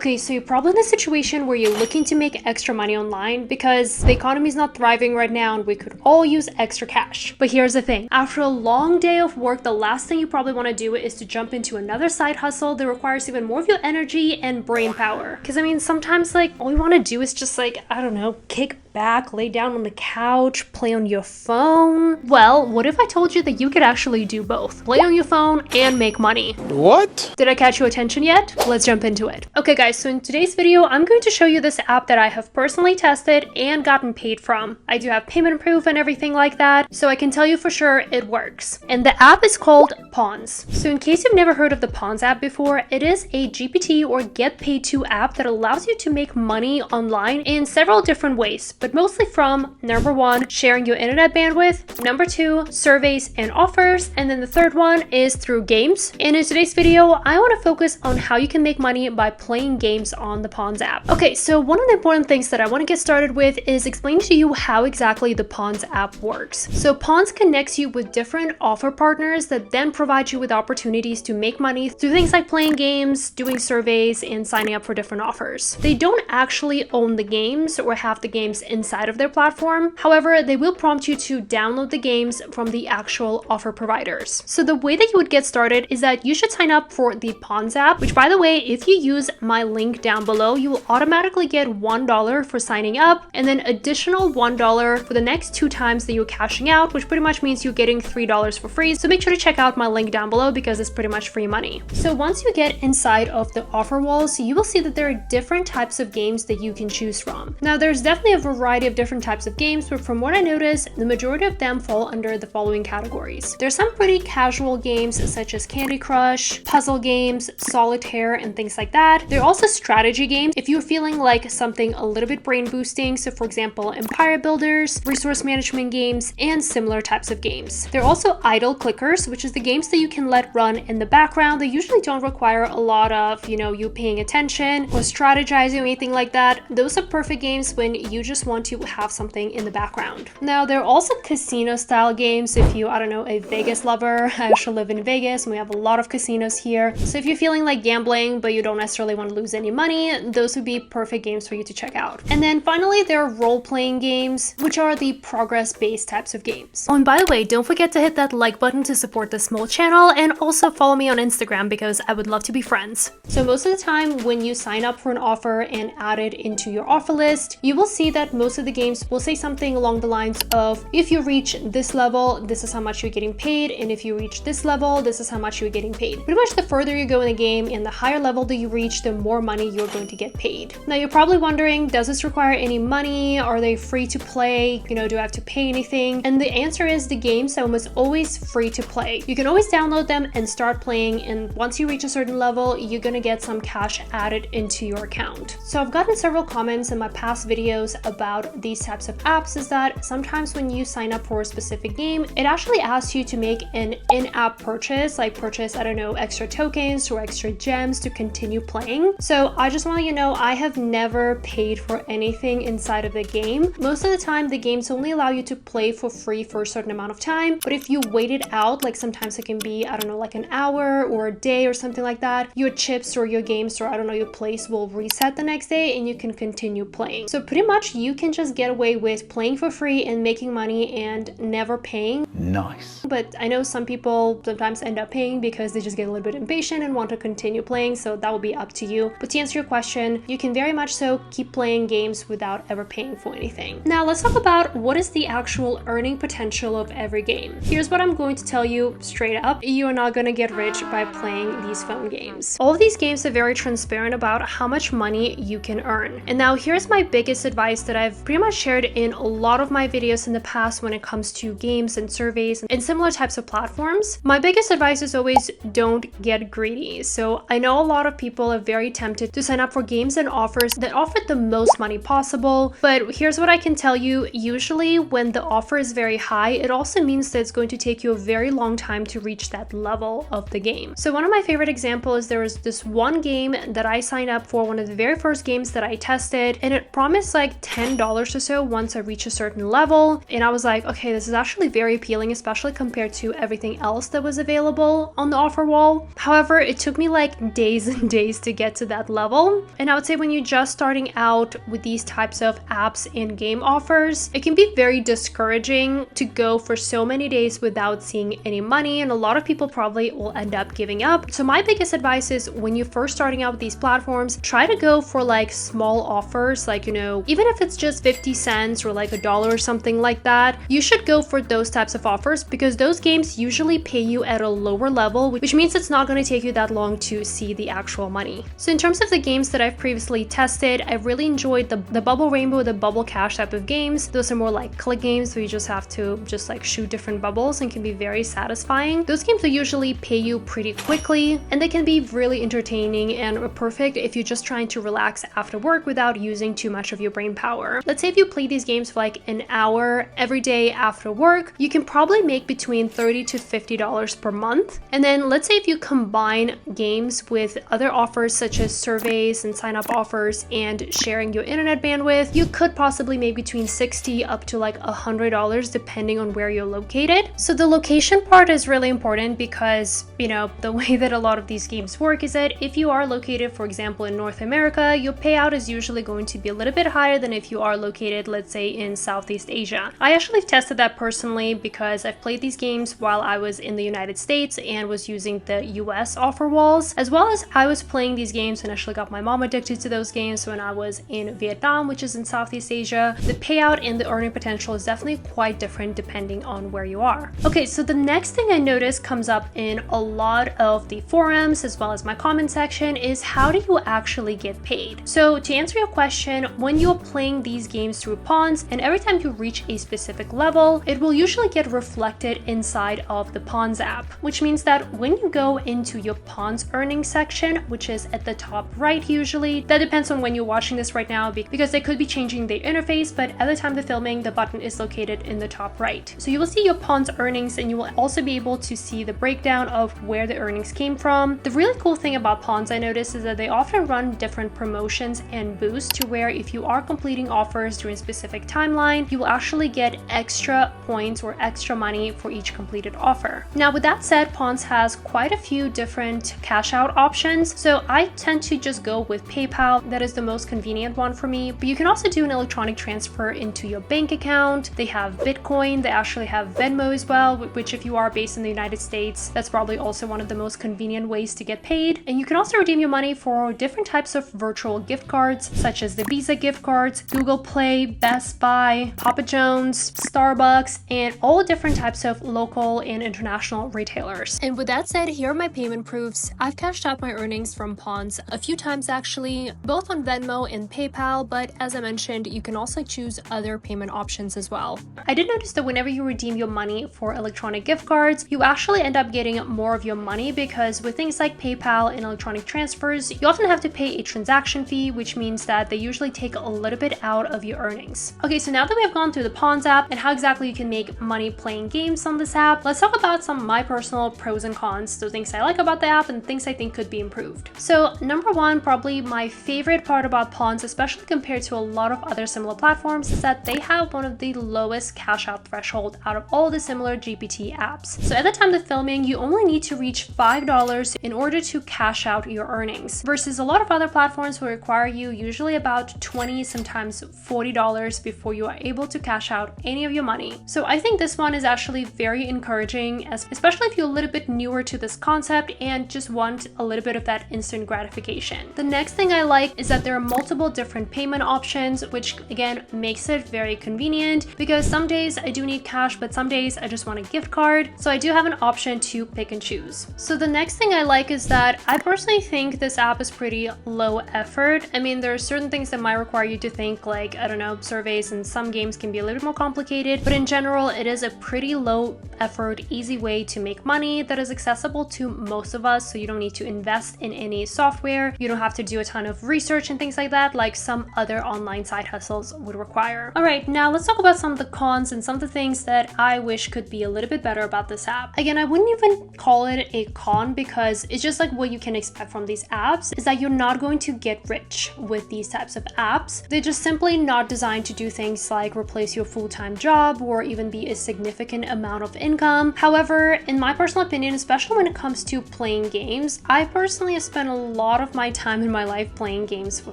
Okay, so you're probably in a situation where you're looking to make extra money online because the economy is not thriving right now and we could all use extra cash. But here's the thing, after a long day of work, the last thing you probably want to do is to jump into another side hustle that requires even more of your energy and brain power. Because I mean, sometimes like all you want to do is just like, I don't know, kick back, lay down on the couch, play on your phone. Well, what if I told you that you could actually do both? Play on your phone and make money. What? Did I catch your attention yet? Let's jump into it. Okay guys, so in today's video, I'm going to show you this app that I have personally tested and gotten paid from. I do have payment proof and everything like that, so I can tell you for sure it works. And the app is called Pawns. So in case you've never heard of the Pawns app before, it is a GPT or get paid to app that allows you to make money online in several different ways, but mostly from number 1, sharing your internet bandwidth, number 2, surveys and offers, and then the third one is through games. And in today's video, I want to focus on how you can make money by playing games on the Pawns app. Okay, so one of the important things that I want to get started with is explain to you how exactly the Pawns app works. So Pawns connects you with different offer partners that then provide you with opportunities to make money through things like playing games, doing surveys, and signing up for different offers. They don't actually own the games or have the games inside of their platform. However, they will prompt you to download the games from the actual offer providers. So the way that you would get started is that you should sign up for the Pawns app, which by the way, if you use my link down below, you will automatically get $1 for signing up and then additional $1 for the next 2 times that you're cashing out, which pretty much means you're getting $3 for free. So make sure to check out my link down below because it's pretty much free money. So once you get inside of the offer walls, you will see that there are different types of games that you can choose from. Now there's definitely a variety of different types of games, but from what I noticed, the majority of them fall under the following categories. There's some pretty casual games such as Candy Crush, puzzle games, solitaire, and things like that. There are also strategy games if you're feeling like something a little bit brain boosting. So for example, empire builders, resource management games, and similar types of games. There are also idle clickers, which is the games that you can let run in the background. They usually don't require a lot of, you paying attention or strategizing or anything like that. Those are perfect games when you just want to have something in the background. Now, there are also casino style games if you, I don't know, a Vegas lover. I actually live in Vegas and we have a lot of casinos here. So if you're feeling like gambling, but you don't necessarily want to lose any money, those would be perfect games for you to check out. And then finally, there are role-playing games, which are the progress-based types of games. Oh, and by the way, don't forget to hit that like button to support this small channel and also follow me on Instagram because I would love to be friends. So most of the time when you sign up for an offer and add it into your offer list, you will see that most of the games will say something along the lines of, if you reach this level, this is how much you're getting paid, and if you reach this level, this is how much you're getting paid. Pretty much the further you go in the game and the higher level that you reach, the more money you're going to get paid. Now you're probably wondering, does this require any money? Are they free to play? Do I have to pay anything? And the answer is the games are almost always free to play. You can always download them and start playing, and once you reach a certain level, you're gonna get some cash added into your account. So I've gotten several comments in my past videos about these types of apps is that sometimes when you sign up for a specific game, it actually asks you to make an in-app purchase, like purchase, I don't know, extra tokens or extra gems to continue playing. So I just want to let you know, I have never paid for anything inside of the game. Most of the time, the games only allow you to play for free for a certain amount of time, but if you wait it out, like sometimes it can be, I don't know, like an hour or a day or something like that, your chips or your games or I don't know, your place will reset the next day and you can continue playing. So pretty much you can just get away with playing for free and making money and never paying. Nice. But I know some people sometimes end up paying because they just get a little bit impatient and want to continue playing, so that will be up to you. But to answer your question, you can very much so keep playing games without ever paying for anything. Now let's talk about what is the actual earning potential of every game. Here's what I'm going to tell you straight up. You are not going to get rich by playing these phone games. All of these games are very transparent about how much money you can earn. And now here's my biggest advice that I've pretty much shared in a lot of my videos in the past when it comes to games and surveys and similar types of platforms. My biggest advice is always don't get greedy. So I know a lot of people are very tempted to sign up for games and offers that offer the most money possible, but here's what I can tell you. Usually when the offer is very high, it also means that it's going to take you a very long time to reach that level of the game. So one of my favorite examples, there was this one game that I signed up for, one of the very first games that I tested, and it promised like $10 or so once I reach a certain level. And I was like, okay, this is actually very appealing especially compared to everything else that was available on the offer wall. However, it took me like days and days to get to that level. And I would say when you're just starting out with these types of apps and game offers, it can be very discouraging to go for so many days without seeing any money, and a lot of people probably will end up giving up. So my biggest advice is when you're first starting out with these platforms, try to go for like small offers, like, you know, even if it's just 50 cents or like $1 or something like that, you should go for those types of offers because those games usually pay you at a lower level, which means it's not going to take you that long to see the actual money. So in terms of the games that I've previously tested, I really enjoyed the Bubble Rainbow, the Bubble Cash type of games. Those are more like click games where you just have to just like shoot different bubbles and can be very satisfying. Those games will usually pay you pretty quickly and they can be really entertaining and perfect if you're just trying to relax after work without using too much of your brain power. Let's say if you play these games for like an hour every day after work, you can probably make between $30 to $50 per month. And then let's say if you combine games with other offers such as surveys and sign up offers and sharing your internet bandwidth, you could possibly make between $60 up to like $100 depending on where you're located. So the location part is really important because, you know, the way that a lot of these games work is that if you are located, for example, in North America, your payout is usually going to be a little bit higher than if you are located, let's say, in Southeast Asia. I actually tested that personally because I've played these games while I was in the United States and was using the US offer walls, as well as I was playing these games and actually got my mom addicted to those games when I was in Vietnam, which is in Southeast Asia. The payout and the earning potential is definitely quite different depending on where you are. Okay, so the next thing I noticed comes up in a lot of the forums as well as my comment section is how do you actually get paid? So to answer your question, when you're playing these games through Pawns and every time you reach a specific level, it will usually get reflected inside of the Pawns app, which means that when you go into your Pawns earnings section, which is at the top right usually, that depends on when you're watching this right now because they could be changing their interface, but at the time of filming, the button is located in the top right. So you will see your Pawns earnings and you will also be able to see the breakdown of where the earnings came from. The really cool thing about Pawns I noticed is that they often run different promotions and boosts to where if you are completing offers during a specific timeline, you will actually get extra points or extra money for each completed offer. Now with that said, Pawns has quite a few different cash out options. So I tend to just go with PayPal. That is the most convenient one for me, but you can also do an electronic transfer into your bank account. They have Bitcoin, they actually have Venmo as well, which if you are based in the United States, that's probably also one of the most convenient ways to get paid. And you can also redeem your money for different types of virtual gift cards, such as the Visa gift cards, Google Play, Best Buy, Papa John's, Starbucks, and all different types of local and international retailers. And with that said, here are my payment proofs. I've cashed out my earnings from Pawns a few times actually, both on Venmo and PayPal, but as I mentioned, you can also choose other payment options as well. I did notice that whenever you redeem your money for electronic gift cards, you actually end up getting more of your money because with things like PayPal and electronic transfers, you often have to pay a transaction fee, which means that they usually take a little bit out of your earnings. Okay, so now that we have gone through the Pawns app and how exactly you can make money playing games on this app, let's talk about some of my personal pros and cons, so things I like about the app and things I think could be improved. So number one, probably my favorite part about Pawns, especially compared to a lot of other similar platforms, is that they have one of the lowest cash out threshold out of all the similar GPT apps. So at the time of filming, you only need to reach $5 in order to cash out your earnings, versus a lot of other platforms will require you usually about $20, sometimes $40 before you are able to cash out any of your money. So I think this one is actually very encouraging, especially if you're a little bit newer to this concept and just want a little bit of that instant gratification. The next thing I like is that there are multiple different payment options, which again makes it very convenient because some days I do need cash, but some days I just want a gift card. So I do have an option to pick and choose. So the next thing I like is that I personally think this app is pretty low effort. I mean, there are certain things that might require you to think, like, I don't know, surveys and some games can be a little bit more complicated, but in general, it is a pretty low effort, easy way to make money that is accessible to most of us. So you don't need to invest in any software. You don't have to do a ton of research and things like that, like some other online side hustles would require. All right, now let's talk about some of the cons and some of the things that I wish could be a little bit better about this app. Again, I wouldn't even call it a con because it's just like what you can expect from these apps is that you're not going to get rich with these types of apps. They're just simply not designed to do things like replace your full-time job or even be a significant significant amount of income. However, in my personal opinion, especially when it comes to playing games, I personally have spent a lot of my time in my life playing games for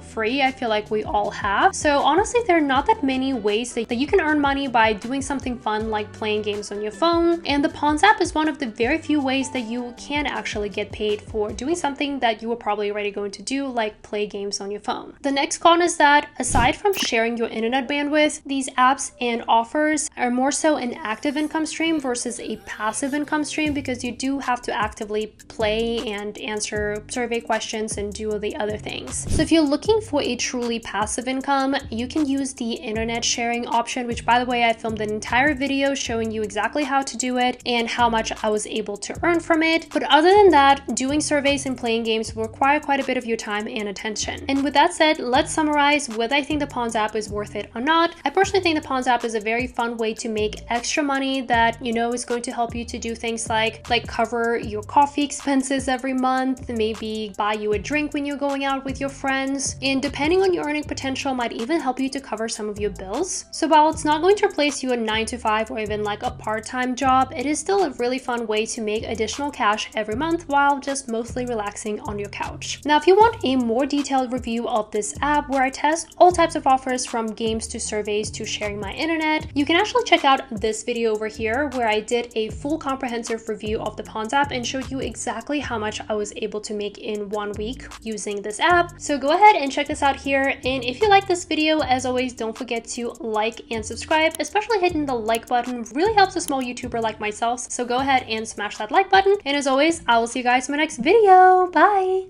free. I feel like we all have. So honestly, there are not that many ways that you can earn money by doing something fun like playing games on your phone. And the Pawns app is one of the very few ways that you can actually get paid for doing something that you were probably already going to do, like play games on your phone. The next con is that aside from sharing your internet bandwidth, these apps and offers are more so an active income stream versus a passive income stream, because you do have to actively play and answer survey questions and do the other things. So if you're looking for a truly passive income, you can use the internet sharing option, which by the way, I filmed an entire video showing you exactly how to do it and how much I was able to earn from it. But other than that, doing surveys and playing games will require quite a bit of your time and attention. And with that said, let's summarize whether I think the Pawns app is worth it or not. I personally think the Pawns app is a very fun way to make extra money that you know is going to help you to do things like cover your coffee expenses every month, maybe buy you a drink when you're going out with your friends, and depending on your earning potential, might even help you to cover some of your bills. So while it's not going to replace you a 9-to-5 or even like a part-time job, it is still a really fun way to make additional cash every month while just mostly relaxing on your couch. Now, if you want a more detailed review of this app where I test all types of offers from games to surveys to sharing my internet, you can actually check out this video over here where I did a full comprehensive review of the Pawns app and showed you exactly how much I was able to make in 1 week using this app. So go ahead and check this out here. And if you like this video, as always, don't forget to like and subscribe, especially hitting the like button really helps a small YouTuber like myself. So go ahead and smash that like button. And as always, I will see you guys in my next video. Bye!